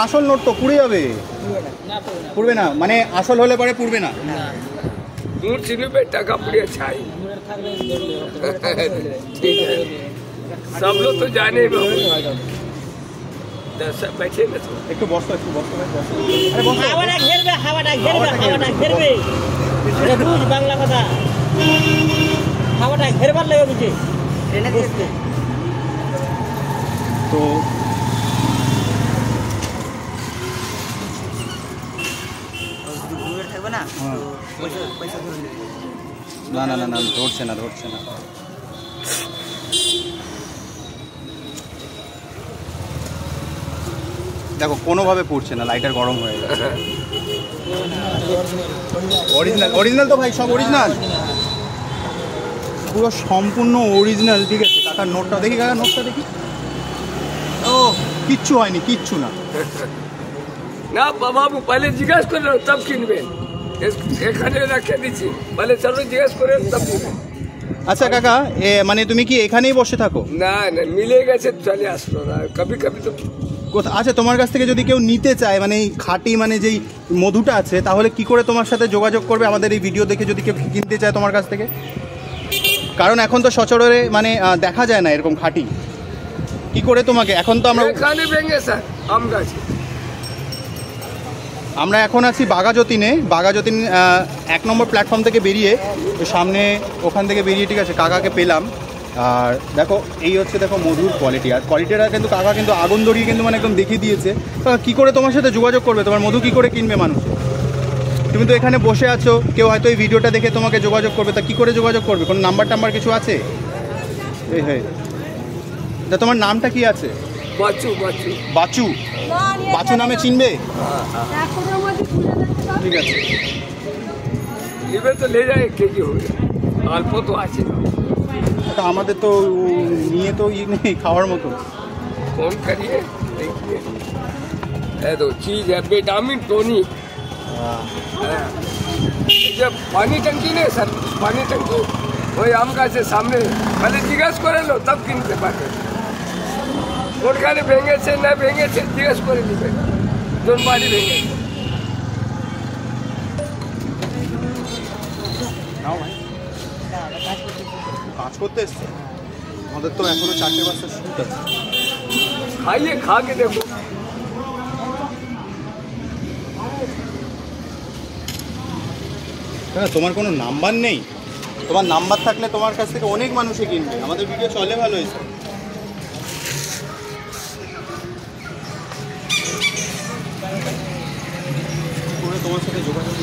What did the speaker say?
আসল নোট তো পুড়ে যাবে। পুড়বে না মানে আসল হলে পরে পুড়বে না। दूर चीनी पे टका पुड़िया छाई ठीक है सब लोग तो जाने ही बैठे ना तो একটু বসো একটু বসো ভাই বসো। হাওয়াটা ঘেরবে হাওয়াটা ঘেরবে এটা বুঝ বাংলা কথা হাওয়াটা ঘেরবার লাগে বুঝে ট্রেনে বসতে তো থাকবে না না না না না ধরছে না দেখো কোনোভাবে পুড়ছে না, লাইটার গরম হয়ে গেছে। অরিজিনাল তো ভাই সব অরিজিনাল, পুরো সম্পূর্ণ অরিজিনাল। ঠিক আছে কাকার নোটটা দেখি, কাকার নোটটা দেখি। ও কিচ্ছু হয়নি, কিচ্ছু না। না বাবু पहले জিজ্ঞেস করে তব কিনবেন, এখানে রেখে দিছি বলে চলো জিজ্ঞেস করে তব কিনবেন। আচ্ছা কাকা মানে তুমি কি এখানেই বসে থাকো? না না মিলে গেছে চলে আসলো না কবি কবি তো কোথা। আচ্ছা তোমার কাছ থেকে যদি কেউ নিতে চায় মানে এই খাঁটি মানে যেই মধুটা আছে, তাহলে কি করে তোমার সাথে যোগাযোগ করবে আমাদের এই ভিডিও দেখে যদি কেউ কিনতে চায় তোমার কাছ থেকে? কারণ এখন তো সচরাচর মানে দেখা যায় না এরকম খাঁটি। কি করে তোমাকে এখন তো এখানে ভেঙে স্যার আম গাছে আমরা এখন আছি বাঘাযতীনে। 1 নম্বর প্ল্যাটফর্ম থেকে বেরিয়ে সামনে ওখান থেকে বেরিয়ে ঠিক আছে কাকাকে পেলাম। আর দেখো এই হচ্ছে দেখো মধুর কোয়ালিটি, আর কোয়ালিটিটা কিন্তু কাকা কিন্তু আগুন ধরিয়ে কিন্তু মানে একদম দেখিয়ে দিয়েছে। কি করে তোমার সাথে যোগাযোগ করবে, তোমার মধু কি করে কিনবে মানুষ? তুমি তো এখানে বসে আছো, কেউ হয়তো এই ভিডিওটা দেখে তোমাকে যোগাযোগ করবে, তা কি করে যোগাযোগ করবে? কোনো নাম্বার টাম্বার কিছু আছে? এই হ্যাঁ তা তোমার নামটা কি আছে? বাচু নামে চিনবে? ঠিক আছে নিবে তো লে যায় কেজি হবে, অল্প তো আছে। আমাদের তো নিয়ে তো নেই খাওয়ার মতো। फोन करिए देखिए है तो चीज है विटामिन टॉनिक। जब पानी टंकी नहीं सर, पानी टंकी वही आम का से सामने पहले जिज्ञास करे लो तब किनते पाके कोटखाने भेंगे से न भेंगे से जिज्ञास करे निबे दोन बाड़ी भेंगे কাজ করতে এসছে। আমাদের তো এখনো 4টে বাজতে শুট আছে। खाइए खा के देखो তোমার কোনো নাম্বার নেই? তোমার নাম্বার থাকলে তোমার কাছ থেকে অনেক মানুষে কিনবে, আমাদের ভিডিও চলে ভালো হয়েছে। তোমার সাথে যোগাযোগ